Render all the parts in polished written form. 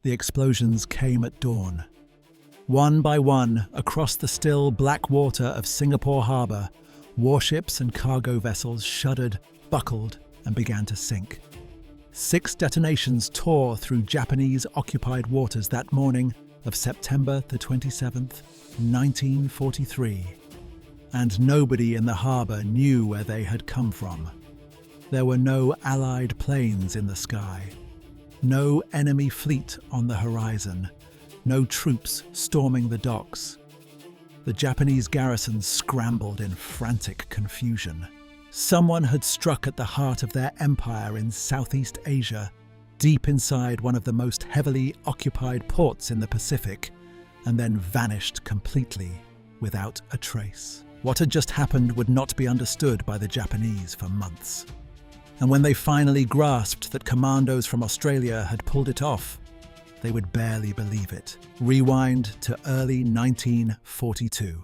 The explosions came at dawn. One by one, across the still black water of Singapore Harbour, warships and cargo vessels shuddered, buckled, and began to sink. 6 detonations tore through Japanese-occupied waters that morning of September the 27th, 1943. And nobody in the harbour knew where they had come from. There were no Allied planes in the sky, no enemy fleet on the horizon, no troops storming the docks. The Japanese garrison scrambled in frantic confusion. Someone had struck at the heart of their empire in Southeast Asia, deep inside one of the most heavily occupied ports in the Pacific, and then vanished completely without a trace. What had just happened would not be understood by the Japanese for months. And when they finally grasped that commandos from Australia had pulled it off, they would barely believe it. Rewind to early 1942.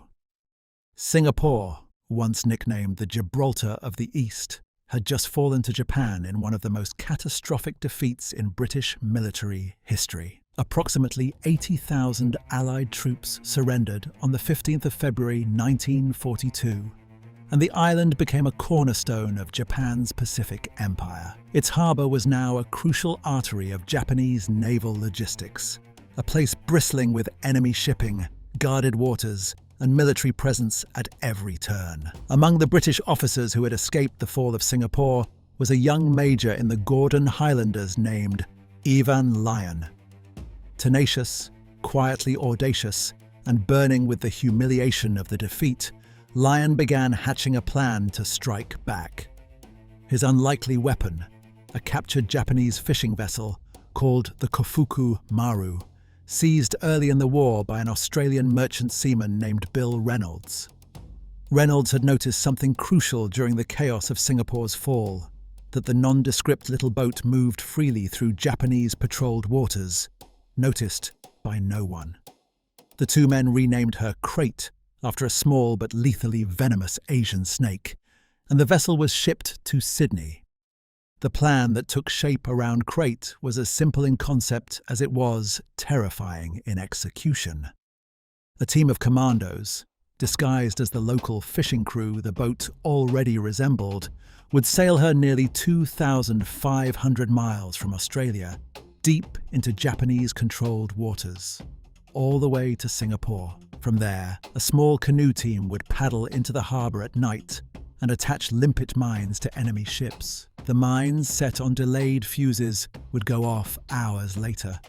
Singapore, once nicknamed the Gibraltar of the East, had just fallen to Japan in one of the most catastrophic defeats in British military history. Approximately 80,000 Allied troops surrendered on the 15th of February 1942, and the island became a cornerstone of Japan's Pacific Empire. Its harbour was now a crucial artery of Japanese naval logistics, a place bristling with enemy shipping, guarded waters, and military presence at every turn. Among the British officers who had escaped the fall of Singapore was a young major in the Gordon Highlanders named Lyon. Tenacious, quietly audacious, and burning with the humiliation of the defeat, Lyon began hatching a plan to strike back. His unlikely weapon, a captured Japanese fishing vessel called the Kofuku Maru, seized early in the war by an Australian merchant seaman named Bill Reynolds. Reynolds had noticed something crucial during the chaos of Singapore's fall, that the nondescript little boat moved freely through Japanese-patrolled waters, noticed by no one. The 2 men renamed her Krait, after a small but lethally venomous Asian snake, and the vessel was shipped to Sydney. The plan that took shape around Krait was as simple in concept as it was terrifying in execution. A team of commandos, disguised as the local fishing crew the boat already resembled, would sail her nearly 2,500 miles from Australia, deep into Japanese-controlled waters, all the way to Singapore. From there, a small canoe team would paddle into the harbour at night and attach limpet mines to enemy ships. The mines, set on delayed fuses, would go off hours later,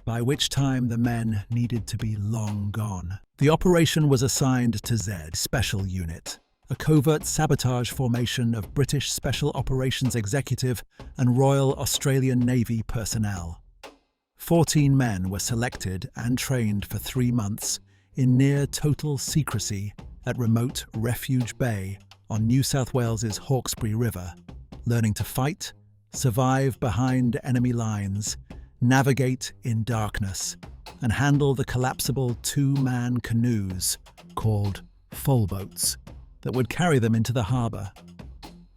by which time the men needed to be long gone. The operation was assigned to Z Special Unit, a covert sabotage formation of British Special Operations Executive and Royal Australian Navy personnel. 14 men were selected and trained for 3 months in near-total secrecy at remote Refuge Bay on New South Wales's Hawkesbury River, learning to fight, survive behind enemy lines, navigate in darkness, and handle the collapsible 2-man canoes, called foalboats, that would carry them into the harbour.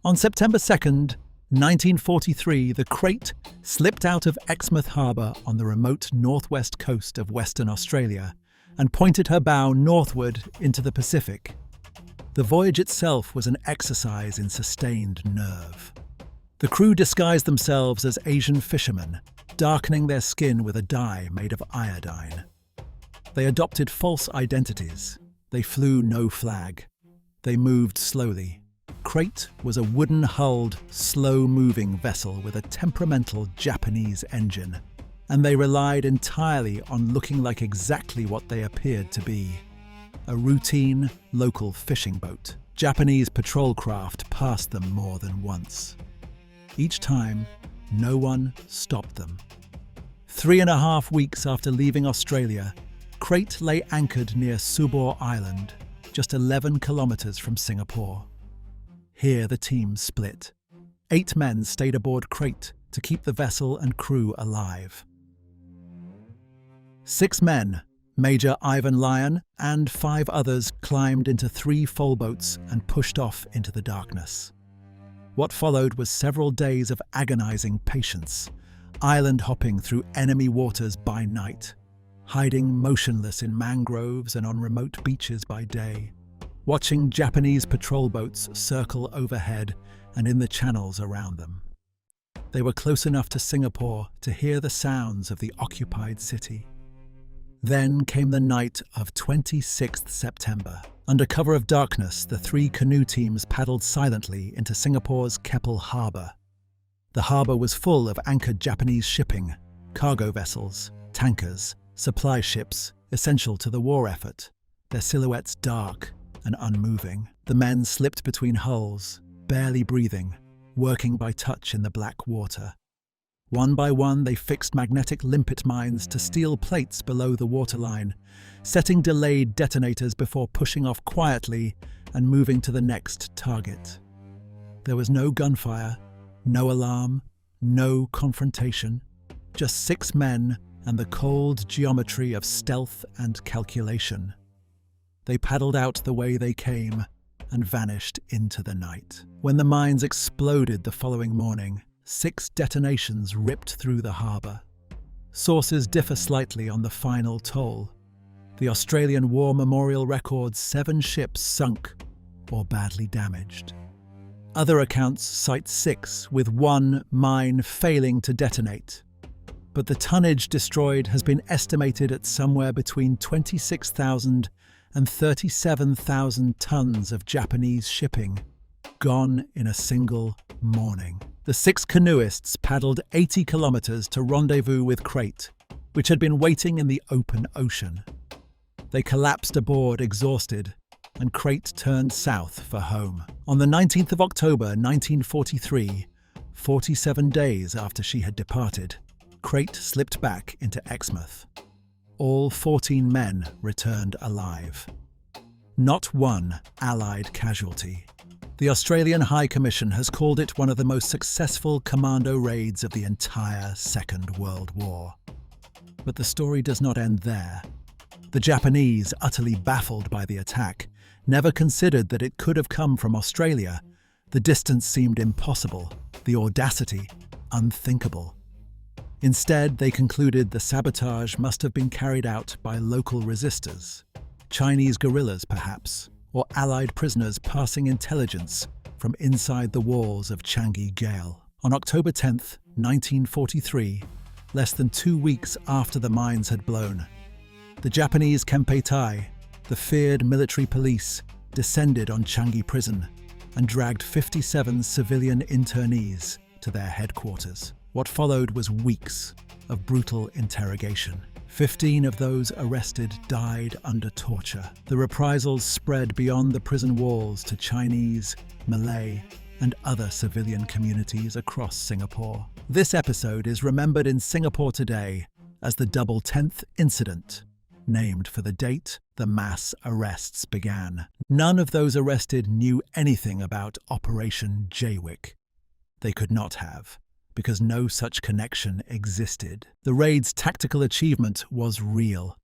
On September 2nd, 1943, the Krait slipped out of Exmouth Harbour on the remote northwest coast of Western Australia and pointed her bow northward into the Pacific. The voyage itself was an exercise in sustained nerve. The crew disguised themselves as Asian fishermen, darkening their skin with a dye made of iodine. They adopted false identities. They flew no flag. They moved slowly. Krait was a wooden-hulled, slow-moving vessel with a temperamental Japanese engine, and they relied entirely on looking like exactly what they appeared to be: a routine, local fishing boat. Japanese patrol craft passed them more than once. Each time, no one stopped them. 3.5 weeks after leaving Australia, Krait lay anchored near Subor Island, just 11 kilometres from Singapore. Here the team split. 8 men stayed aboard Krait to keep the vessel and crew alive. 6 men, Major Ivan Lyon and 5 others, climbed into 3 foalboats and pushed off into the darkness. What followed was several days of agonizing patience, island hopping through enemy waters by night, hiding motionless in mangroves and on remote beaches by day, watching Japanese patrol boats circle overhead and in the channels around them. They were close enough to Singapore to hear the sounds of the occupied city. Then came the night of 26th September. Under cover of darkness, the 3 canoe teams paddled silently into Singapore's Keppel Harbour. The harbour was full of anchored Japanese shipping, cargo vessels, tankers, supply ships, essential to the war effort, their silhouettes dark and unmoving. The men slipped between hulls, barely breathing, working by touch in the black water. One by one, they fixed magnetic limpet mines to steel plates below the waterline, setting delayed detonators before pushing off quietly and moving to the next target. There was no gunfire, no alarm, no confrontation, just 6 men and the cold geometry of stealth and calculation. They paddled out the way they came and vanished into the night. When the mines exploded the following morning, 6 detonations ripped through the harbour. Sources differ slightly on the final toll. The Australian War Memorial records 7 ships sunk or badly damaged. Other accounts cite 6, with 1 mine failing to detonate. But the tonnage destroyed has been estimated at somewhere between 26,000 and 37,000 tons of Japanese shipping, gone in a single morning. The 6 canoeists paddled 80 kilometres to rendezvous with Krait, which had been waiting in the open ocean. They collapsed aboard exhausted, and Krait turned south for home. On the 19th of October 1943, 47 days after she had departed, Krait slipped back into Exmouth. All 14 men returned alive. Not one Allied casualty. The Australian High Commission has called it one of the most successful commando raids of the entire Second World War. But the story does not end there. The Japanese, utterly baffled by the attack, never considered that it could have come from Australia. The distance seemed impossible, the audacity unthinkable. Instead, they concluded the sabotage must have been carried out by local resistors, Chinese guerrillas perhaps, or Allied prisoners passing intelligence from inside the walls of Changi Jail. On October 10, 1943, less than 2 weeks after the mines had blown, the Japanese Kempeitai, the feared military police, descended on Changi Prison and dragged 57 civilian internees to their headquarters. What followed was weeks of brutal interrogation. 15 of those arrested died under torture. The reprisals spread beyond the prison walls to Chinese, Malay, and other civilian communities across Singapore. This episode is remembered in Singapore today as the Double 10th Incident, named for the date the mass arrests began. None of those arrested knew anything about Operation Jaywick. They could not have, because no such connection existed. The raid's tactical achievement was real.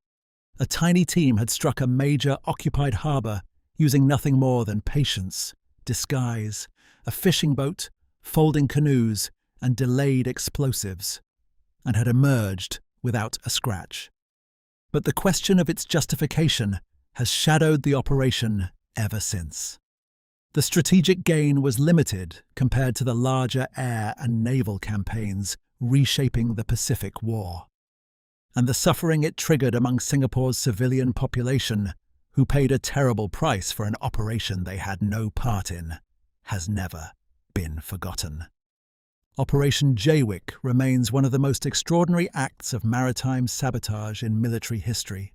A tiny team had struck a major occupied harbour using nothing more than patience, disguise, a fishing boat, folding canoes, and delayed explosives, and had emerged without a scratch. But the question of its justification has shadowed the operation ever since. The strategic gain was limited compared to the larger air and naval campaigns reshaping the Pacific War. And the suffering it triggered among Singapore's civilian population, who paid a terrible price for an operation they had no part in, has never been forgotten. Operation Jaywick remains one of the most extraordinary acts of maritime sabotage in military history,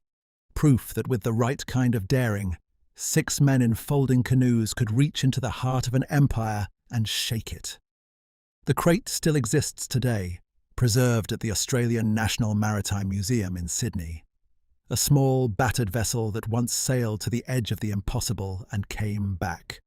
proof that with the right kind of daring, 6 men in folding canoes could reach into the heart of an empire and shake it. The Krait still exists today, preserved at the Australian National Maritime Museum in Sydney. A small, battered vessel that once sailed to the edge of the impossible and came back.